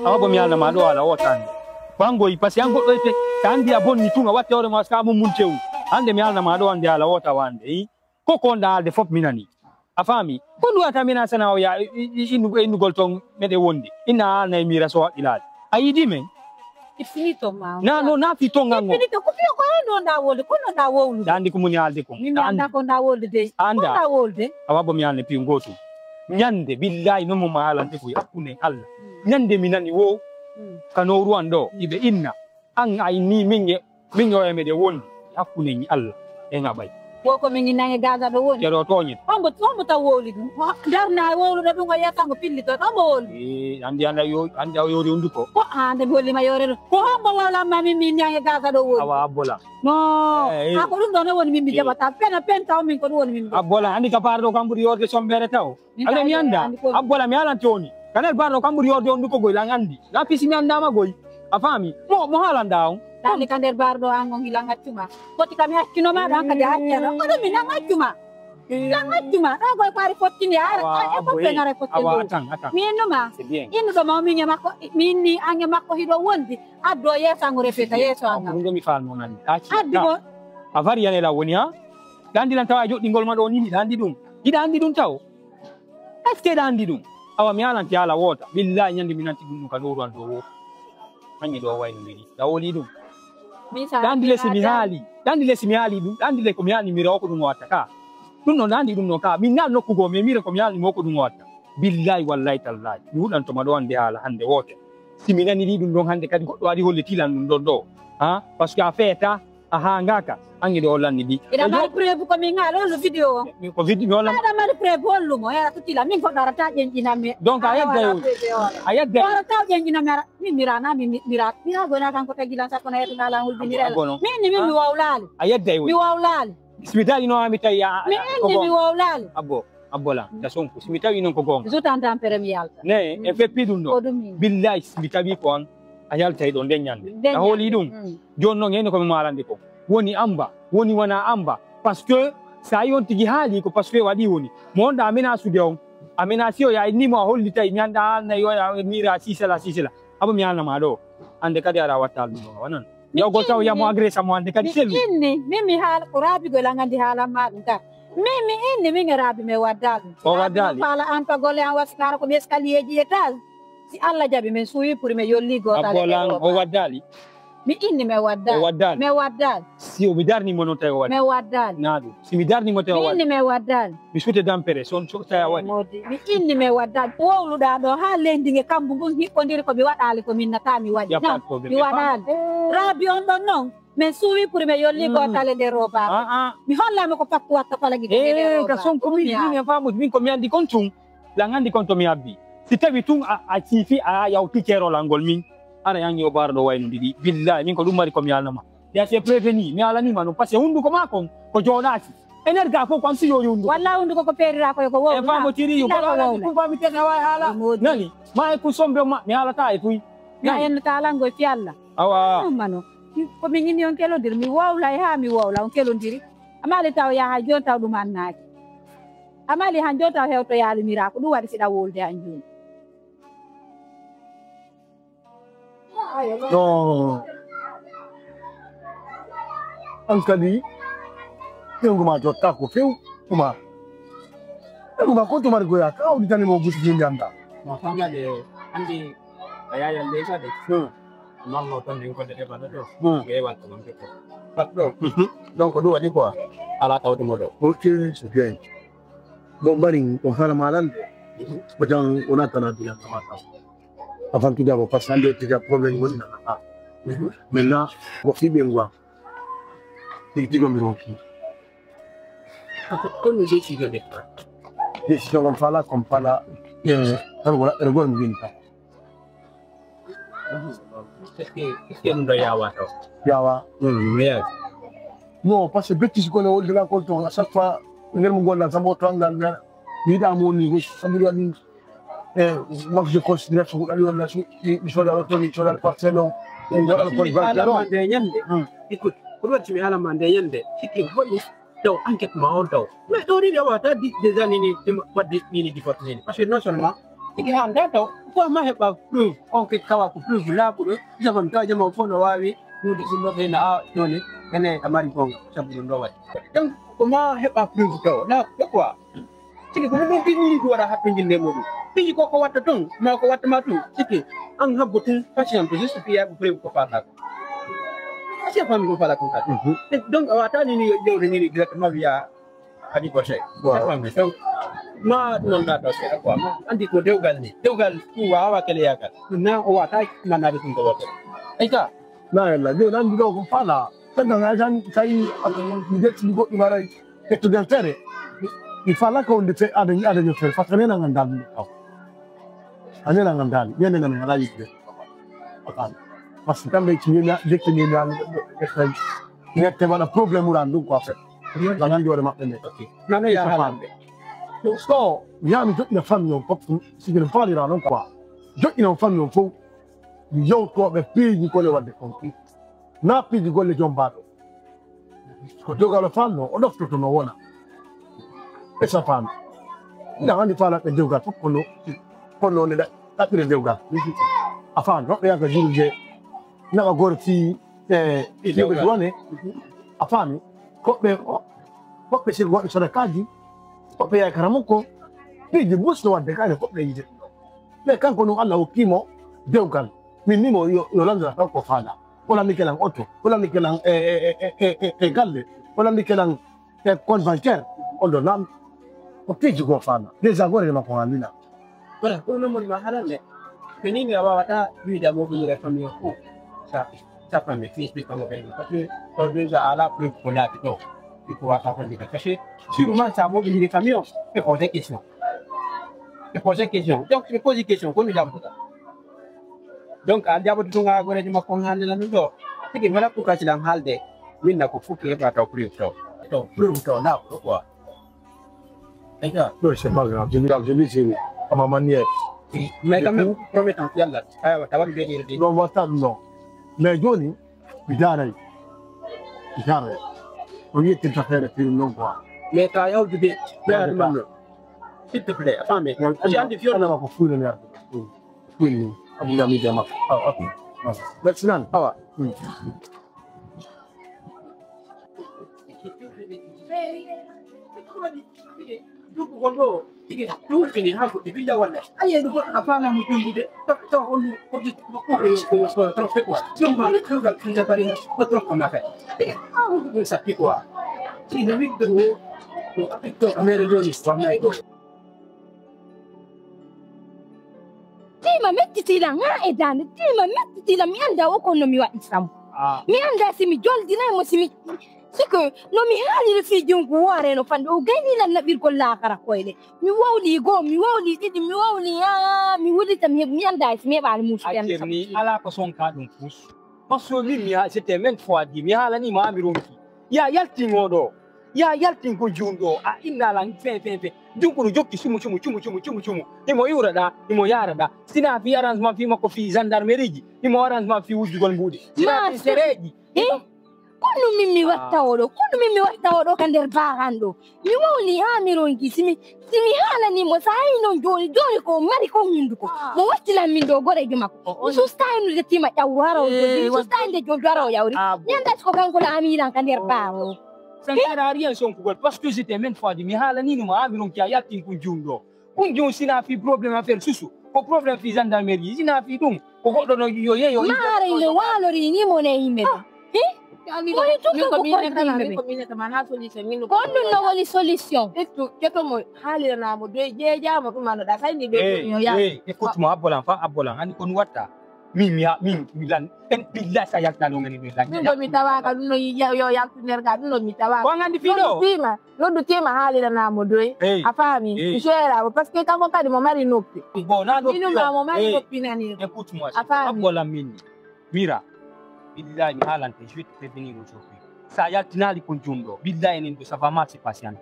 Abo mi ala mado ala wotan. Bango ipasi yango ete kandi abonni tunga wate ore maska mo muncheu. Ande mi ala mado ande ala wota wande. Koko nda alde fop minani. Afami. Kundu ata mina sana ya inu goltong mede wondi. Ina na mira so ilal. Ayidi men. Infinito ma. Na no na fitonga ngo. Infinito kupio ko no nda wolde kono nda wolde. Dandi kumuni alde ko. Ni anda ko nda wolde de. Anda. Nda wolde. Awabo mi alne pi ngotu. Nyande billahi no mo maala ntefu yakune Allah. Nyande minani wo kanoru ando ibe inna an ay ni minge yemede wondi yakune ni Allah e ngabay. Woko mingi nange gaza do wondi. Kero tonyi. Ombo ta woli dum. Darna wolu do ngo yata ngo pilli to ombo woli. Andi anda yori unduko. Ko ande woli ma yore ko ombo wala mami min nange gaza do woli. Awa abola. No. Ako dum do woni min bi jabata penta min ko woni min. Abola andi ka pardo kamburi yorde sombere taw. Ale mi anda abola mi ala toni. Kanel pardo kamburi yorde unduko goy la ngandi. La pisi mi anda ma goy. Afami mo halanda on. Dali kander bardo ango hilang acuma. Koti kami hakino ma dan kada hakya. Ko do minang acuma. Lang acuma. Na goy pari potin ya. Ko penare potin. Awa atang. Mino ma. Ino do mau minga mako mini ange mako hido wondi. Ado yesa ngurepeta yeso anga. Ndo mi fal mo ngandi. Ado. Avari yane la woni ha. Dandi lan tawa jo dingol ma do ni dandi dum. Dandi dum taw. Eske dandi dum. Awa mi ala ti ala wota. Billahi nyandi minanti dum ka do ran do. Anyi do wayno ndi. Da woli dum. Dandile simihali dum dandile ko miani mira ko dum wata ka dum no dandi dum no ka minna no kugo me mira ko miani mo ko dum wata billahi wallahi tallahi yudan to mado ande hala hande wote siminani di dum don hande kadi goddo wadi holle tilan dum do ha parce que a feta a hangaka angi do lanni di ida mari preuve ko mi ngalo lo video ko video la ada mari preuve hollu mo ya tutila min ko darata jenjina me donc ayat de darata jenjina me mi mirana mi mira gona kan ko tagilan sa ko na yetu ngala hul binira mi mi wawlal ayat de mi wawlal smita ino amita ya mi wawlal abola da sonko smita ino ko gonga zutan tampere mi yalta ne e fe pidundo billahi smita bi ko an ayal tay do denyande da holi dum jonno ngene ko mi malande ko woni amba woni wana amba parce que sa yon tigi hali ko parce que wadi woni monda amina sudew amina sio ya ni mo holli tay nyanda na yo ya mira sisela abo mi alna ma do ande kadi ara watal do wanan yaw go taw ya mo agresa mo ande kadi selu inni mimi hal qurabi go langandi hala ma dum mimi inni mi ngarabi me wadal o wadali pala an pa gole an wasnara ko escalier ji etage si Allah jabi men suyi pour me yolli go tale abolan o wadali mi inni me waddal si o mi darni mo non tay o me waddal nadu si mi darni mo tay o inni me waddal mi sute dampere son so tay wadi mi inni me waddal wowlu da do ha lendi nge kambu ngon hikkondiri ko mi wadali ko min nata mi wadi mi wadal rabi on don non men suwi pour me yolli go tale de roba mi holla me ko pakku watta palagi de roba ka son ko mi famu min ko mi andi kontum la ngandi konto mi abbi si tawi tun a cifi a yawti kero langol min ana yangi o bardo wayno didi billahi min ko dum mari ko mi alama ya se preveni mi alani manu parce que hundu ko makon ko jodati energa ko kon si yo hundu walla hundu ko perira ko wo e famo tiri yo ko fami tena way hala nani ma e ku sombe ma mi ala ta e fu na en ta lango fi alla awa mano ko mi ngini on kelo dir mi wawla ha mi wawla on kelo diri amali taw ya ha jonta dum annaki amali han jonta hewto yaali mira ko dum wadi sida wolde anjum no ankali tengo ma jotta ko feu kuma ko to mar goya ka o ditani mo gusi janda ma fanga de andi ayaya lesa de non no tan ko de ba do ge wa to ko patdo donc do wadi ko ala tawde modo ok c'est bien bon bari on fala malan bajang ona tana dia tamata avant tout d'abord parce que il y a problème woni na maintenant ko fibe ngwa tigo mi ronki ko ni je ci gade décision comme fala comme pala voilà ergo mi vinta que ndo yawa to yawa non parce que betti ko ne de la colton à chaque fois ngel mo gonda sa moto ngal ni da mo ni ko samiro ni moi je considère que il faut la retourner sur la parcelle écoute pour tu ala mande yende hiki woni taw enquête ma on taw mais do ni wata des années ni waddi ni di fotni parce que non seulement Iki anda to ko ma heba proof on ke kawa ko proof la ko zaman to jama ko no wawi no di suno ke na no ni kene amari ko sabu ndo wat donc ko ma heba proof to na ko siki ko mo bini ko wara happe jinde mo bini ko ko watta ton ma ko watta ma ton siki an habbutin patient to juste piya ko proof ko fata asia fami ko fala ko ka donc awata ni yo ni exactement via adi ko sey donc ma non da to se ko ma andi ko dewgal ku wawa kele yakal na o wata na de tungo wote ay ka na la yo nan do ko fala tan nga jan sai ni det ni go ibara ke to del tere il fala ko de fe ada yo fe fa kana nga ndal ko ane nga ndal yene nga ngala yite akan parce que tambe ci ni de ke ni na ke sai ni te bana problème urandu ko fa la ngandi wala ma ne na no ya halambe so yami jot na famille on pop si que parler dans non quoi jot ina famille on faut yo ko be pigi ko le wadde konki na pigi golle jombato ko dogalo fanno o dofto to no wona e sa fam na andi fala be dewgal fop ko no ne da tapire dewgal afan no ya ka jurje na ko gorti be wone afani ko be sir go so da kaji ko be ya karamuko pigi busno wadde kane ko be yide me kan ko no Allah okimo dewgal min ni mo yo lanza ko fala wala ni kelang auto wala ni kelang galle wala ni kelang compte bancaire on do nam o teji go fala déjà gore ma ko amina wala ko no mo ma halale kini ni awata vida mo bi re famille ko sa famille fi explique mo ben parce que on déjà ala plus pour la pito il faut avoir des cachets sûrement ça mo bi re famille et poser des questions donc je pose des questions ko ni la donc al jabo tunga gore jima ko hande la do tigi mala ko ka cilam halde min na ko fukke ba taw proof to na ko quoi ega no c'est pas grave je dis c'est à ma manière mais quand même promettant yalla aywa tawat be ni non wata non mais joni bidara on y était faire plus non quoi mais ka yaw de be man s'il te plaît femme j'ai andi fiona ma ko fuule ne fuule abu yami jama ok maintenant awa du ko do tige du fini ha ko bi da wala aye du ko afana mu tumbude to on ko di ko to fe quoi jumba le ko ga kinda bari ko to ko na fe ah ko sa pi quoi si ne vi de ko to amere do ni sto na ko Tima mettitila nga edane tima mettitila mi anda o kono mi wadi sam mi anda simi joldi na mo simi siko no mi hali le fi jongu ware no fande o gani la nabir ko la kara koyle mi wawli go mi wawli didi mi wawli ya mi wuli tam mi anda simi ba mu spen ni ala ko son ka dum pus parce que mi ya c'était même fois di mi hala ni ma mi romki ya yalti ngodo ya yalti ko jundo a inna lan fe junkuru jokki sumu imo yurada imo yarada sina fi arrangement fi mako fi gendarmerie ji imo arrangement fi wujugol mbudi sina fi sereji kono mimi watta odo kander bagando mi woni ha mi ronki simi hala ni mo sai non joni ko mari ko minduko mo watti la min do gore gi makko so staynu de tima yawaro so stayde jojaro yawri nyanda ko kanko la amina kander bago ça ne sert à rien son couvert parce que j'étais même fois de mi hala ni no aviron ki ayati kunjundo sina fi problème à faire susu ko problème fi gendarmerie sina fi dum ko goddo no yo mare le walori ni mo ne yimbe kono no woni solution keto mo hali na mo de jeja mo kuma no da sai ni de yo ya écoute moi abolan ani kon watta min lan en billahi sa yakta no ngani lan do mi tawa ka no yo yaktu nerga no mi tawa ko ngandi fido tima no du tema hali na mo do afami ishera parce que kamo kadi mo mari noppi bon na do ino mo mari noppi nani écoute moi abolan min mira billahi mi halante je vais te prévenir aujourd'hui sa yaktinali kon jundo billahi nen do ça va mal se patient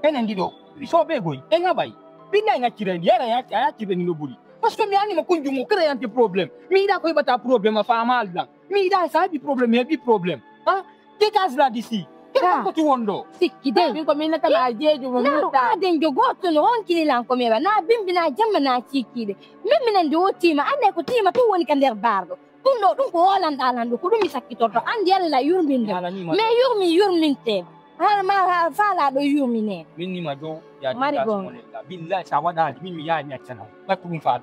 enen dido so be goy en abay billahi ngakireni yara yakireni no buri parce que mi ani mo kunjumu créante problème mi da ko bata problème fa mal dan mi da ça bi problème hein dégage là d'ici Ko tu wondo. Sikki de. Min ko min na tala jeju mo Na den jo goto no on kili lan ko meba na bimbi na jamma na cikide. Min min ande wotima ande ko tima to woni kan der bardo. Dum do dum ko holan dalan ko dum sakkito to ande yalla yurmin de. Me yurmin te. Hala ma fala do yurmine. Min ni ma do ya Mari gon. Billahi sawada min mi ya ni achana. Ba kum fa.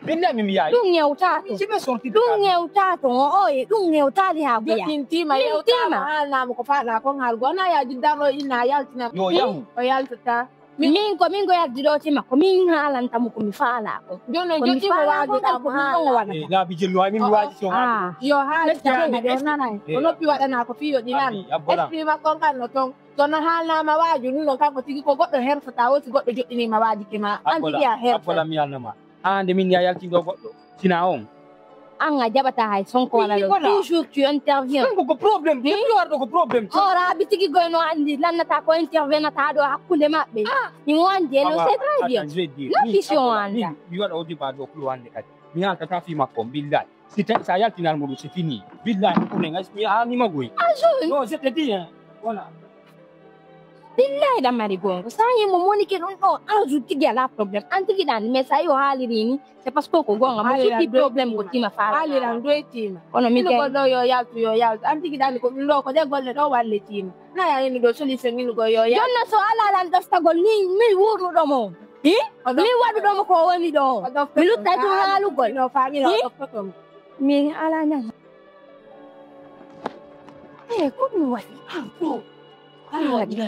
Billahi min mi ya. Dum nyewtato. Sibe sorti. Dum nyewtato oye dum nyewtali ha buya. Tintima yewtama na mo ko fala ko ngal gona ya jidaro ina yaltina. Yo yahu. O yaltata. Min ko ya dido tima ko min halan tam ko mi fala ko. Jono joti ko waji ta ko wala. La bi jelo min waji so. Yo hal ta do nana. Ono pi wada na ko pi yo dinan. Espi ma kon kan no ton. Dona hal na ma waji no kan ko tigi ko goddo her fata wosi goddo jodi ni ma waji kema. Anti ya her. Apola mi alna ma. Ande min ya yalti do goddo. Sina on. Anga jabata hay son ko wala lo. Toujours tu interviens. Ko problem. Ni ko problem. Ora bitigi go no andi lan ta ko intervenir ta do hakkunde mabbe. Ni wande lo c'est très bien. La vision anda. You are odi ba do ko wande kati. Mi ha ta fi makko billahi. Si sa yalti nan mo c'est fini. Billahi ko ne ngas mi ni magoy. No c'est te dit hein. Voilà. Billahi da mari gongo sayi mo moni ke non do azu tigi la problem antigi dan me sayi o halirini c'est parce que ko gonga mo ti problem ko tima fa haliran do tima ono mi ko do yo yaltu antigi dan ko lo ko de golle do walle tima na ya ni do solution ni go yo ya jonna so ala lan dasta gol ni mi wuru do mo mi wadu do mo ko woni do mi lutta do halu gol no fami no ko mi ala na ko mi wadi ala wadi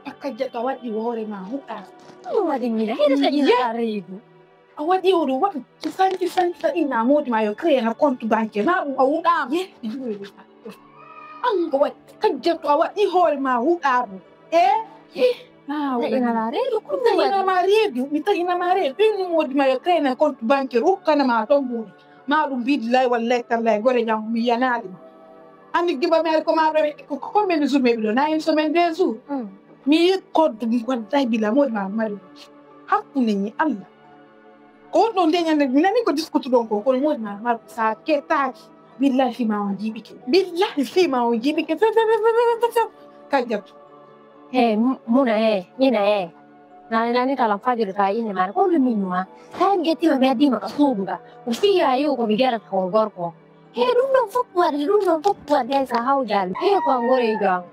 akajja to wadi wore ma huka wadi mi la ida sajina reedu awadi odo wadi kisanti ina modi ma yo create na compte banque na awuda ango wadi kajja to wadi hore ma huka na ina la reedu ko ina ma reedu ina ma reedu ni modi ma yo create na compte banque ruka na ma tombo ma dum billahi wallahi tallahi gore jam mi yanali andi giba mer ko ma ko men jour me bilo na une semaine 2 jours mi code ko tay bila modi ma mari hakune ni Allah ko don de nyande nani ko discutu don ko modi ma mar sa keta billahi fi ma on jibike billahi fi ma on jibike kajab muna mina nani kala fajr ta ini mar ko minwa tan geti ma gadi ma kasuga ufiya ayo ko bigara ko gorko dum fukwa dai sa haujal ko ngore gang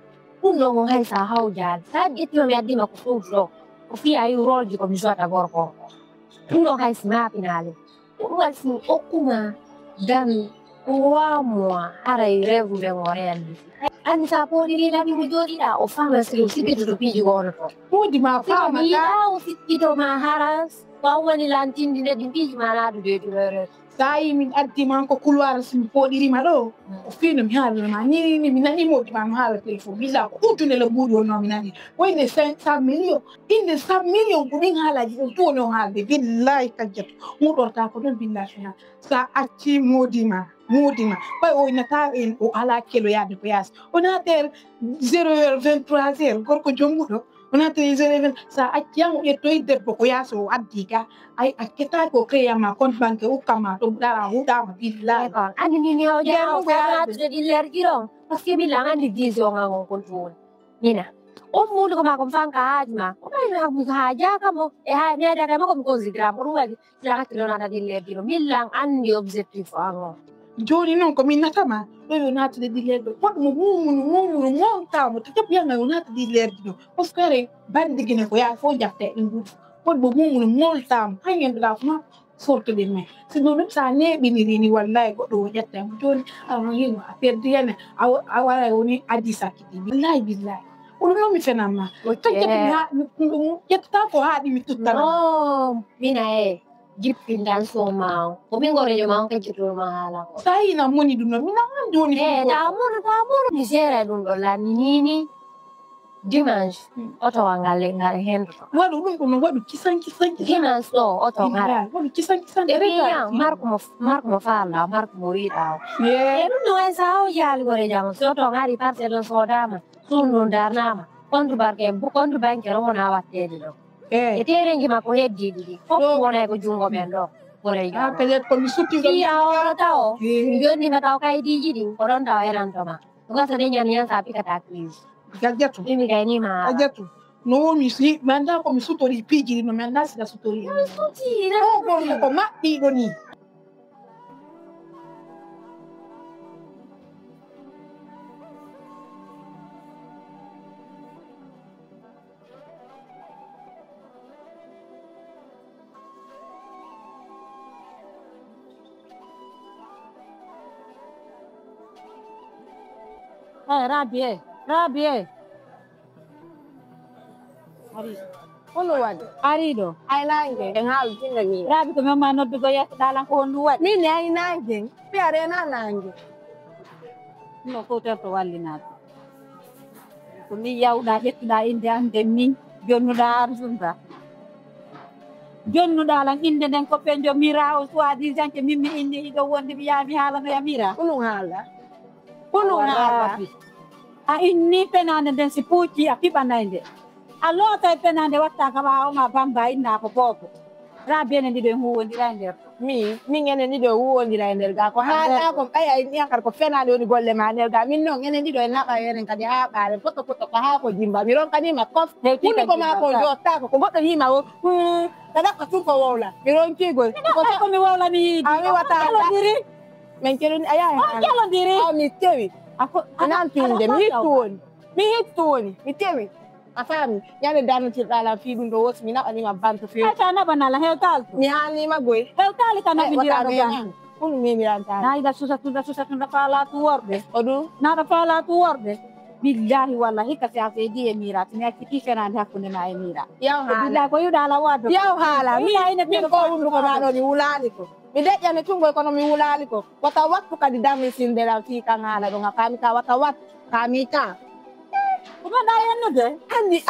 uno hai sa haujal tan geti ma gadi ma kasuga ufiya ayo rolji ko miswata gorko uno hai sma pinale uwasi okuma dan uamwa arai revu de ngoreni ani sapo diri lagi mujodi da ofama sipi tu piji gorko modi ma fama ka ito maharas bawani lantin dina piji mana du de sai min addi man ko couloir sim podiri ma do o fino mi haala ma ni nani modi ma haala telephone bila ko tune le budi no mi nani way ne 500 million inde 100 million ko min haala ji to no haalde billahi kajjat mo dorta ko don billahi sa acci modi ma bay o ina ta en o ala kelo yaade ko yas ona ter 0h23h gorko jongudo ona ter 0h sa acci am e toy debbo ko yaso addi ga ay aketa ko kreya ma compte banque o kama to dara huda ma billahi ani ni o ja ko na de diler giro paski bilangan di gizo ngang control nina o mundo ko ma ko fanka ajma o na mu haja kamo ha mi ada kamo ko considera por wadi la ka na diler giro bilang andi objectif ango joni non ko min natama do nata de dilerdo ko mo monta mo te biya ngai nata dilerdo oskare bandi gine ko ya fo jafte ndu ko bo molta hayen la ma sorto de me si non sa ne biniri ni wallahi goddo jetta mo joni awon yimo perdi yana awara woni adisa kiti billahi uno mi fenama jetta ko haadi mi tutta no mina Gipindan somao. Kami gore yo mau ke juru mahala. Sai na moni duno mina joni. Tamu misera duno la nini. Dimanche oto ngale hendo. Wadu duno wadu kisan. Dimanche oto ngara. Wadu kisan. Debian Marco fala, Marco morita. Duno esa o ya gore jam. Oto ngari parte don sodama. Sunu darnama. Kontu banke ro na wattedi. Eterengi ma ko heddi di ko wona ko jungo ben do gore ga peut ko mi sutti do ya ora taw yoni ma taw kay di jidi ko don taw eran to ma ko sa de nyani sapi kata kris Gajetu. Mimi kaini ma. Gajetu. No misi manda ko misutori pigi no manda sida sutori. Suti No ko matti do ni. Rabie. Arido. ai nange ngal tinga ni. Rabi ko mama no bigo ya dalang ko nuwat. Mimi ai nange. Piare na nange. No ko te to walli na. Ko mi yaw da het da inde ande min jonnu da arzunda. Jonnu da lang inde den ko penjo mira o so adi janke mimmi inde do wonde bi ya mi hala no ya mira. Kulung hala. A inni penande den si puci a pibanande. Allora penande watta ka ba o ma bamba inna ko popo. Rabi ne ndi do huwondi rander. Mi ngene ndi do huwondi rander ga ko hala ko ay ni akar ko fenade woni golle ma nder ga min no ngene ndi do na ka yeren kadi ha bare poto ko ha ko jimba mi ron kadi ma kof kuni ko ma ko jotta ko goddo yima o kada ko tun ko wawla mi ron kigo Ko mi wawla mi ami wata diri men kero aya Yalo diri. mi tewi Ako anantinde mi hittoni mi tewi afami nyane dano ci dala fi dum do wos mi na ani ma bantu fi Acha na banala hewtal. mi hani ma goy Hewtal kana mi dira do gan. unu mi miranta Na ida susa tunda fala tu worde. odu Na da fala tu worde. Billahi wallahi ka sa fe di emira ti ne ki fena da kunde na emira. yaw hala Billahi ko yuda la wado. yaw hala mi ina mi ko undu ko ma do mi wulali ko mi de jane tungo ko no mi wulali ko wata waktu kadi dami sindela fi kan hala do ngakami ka wata wat kami ka Kuma na yanu de.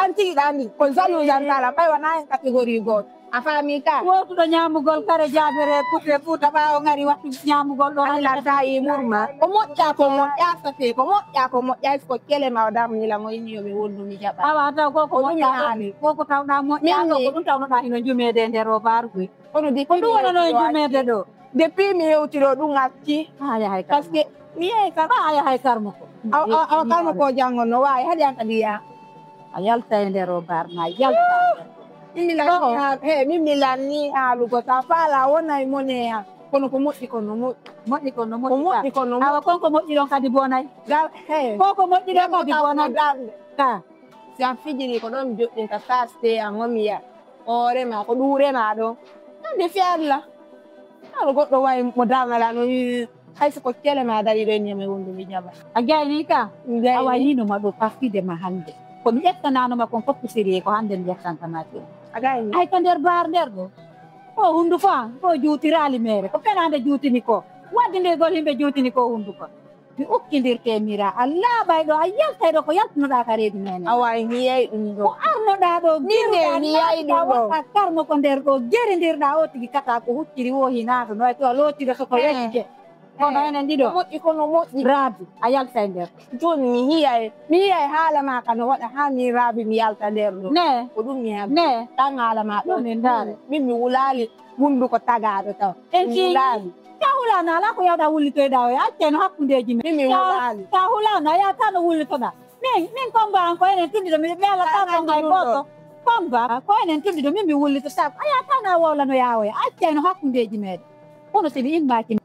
anti dani ko zalu yandala pay wana kategori god afami ka Wo to nyamu gol kare jabere putre puta ba o ngari waktu nyamu gol do ala tai murma ko moƴƴa safe ko moƴƴa ko kele ma dam ni la mo yini yo mi wondu mi jaba Awa ta ko Ko ɗum yaani. ko taw na mo Min ya ni- ko dum taw na ino jumede nder o bargu. ono di Ko dum wona no jumede do. depuis mi yewtiro ɗum acci Haya hay par ce que mi yehi kam haya hay karmo ko. awa kalma ko jangon no wawi haɗi an kadi ya Ayalta nder o bar na yalta. min milanni haalugo ta faala wonay moneya kono ko moƴƴi kono Moƴƴi ko no ko moƴƴi. moƴƴi kono Awa kon ko moƴƴi don kadi bonay. gal Ko moƴƴi don kadi bonay. darde Ka. si an fijiri ko ɗon joɗɗinta saste a momiya hoorema ko ɗuurema ɗo ande fi allah aɗo goɗɗo wawi mo darnala no hayso ko kele ma dari ɗo ni mi wondu mi jaɓa A gayni ka. Awa hino ma do pafide ma hande. Ko mi ƴettanano ma kon foppu siri ko hande mi ƴettantanake. agayni Ay ko nder bar nder do. Ko hundu fa ko juutirali mere ko penande juutini ko. Wadde nde gol himɓe juutini ko hundu ko. Mi ukkidirte mira Allah bayɗo a yaltay ɗo ko yaltunoɗa ka reedu mene. awa mi yeyi ɗum ɗo Ko arnoɗa ɗo Min mi yayi ɗum ɗo. watta karmo ko nder ɗo gerindirɗa o tigi kata ko hucciri wo hinato no to lootiro soko wecce. Kono enen ɗiɗo moƴƴi kono moƴƴi raabi a yaltay nder. joni mi yiyay haala ma ka no waɗa ha mi raabi mi yalta nder ɗo Ne ko ɗum mi heɓa ne tan haala ma ɗo ɗone ndaare. min mi wulaali hunduko tagaɗo taw En mi si wulaali ta hulano ala ko yawɗa wullitoyɗa o acceno hakkundeji men. min mi wulaali Ta hulano a yata no wullitoɗa. Min komba an ko enen tundiɗo mi ɓeela tan ko hay goto. Komba ko enen tundiɗo min mi wullito sabu a yata na wawlano yawoya acceno hakkundeji meɗen. Kono somi immaki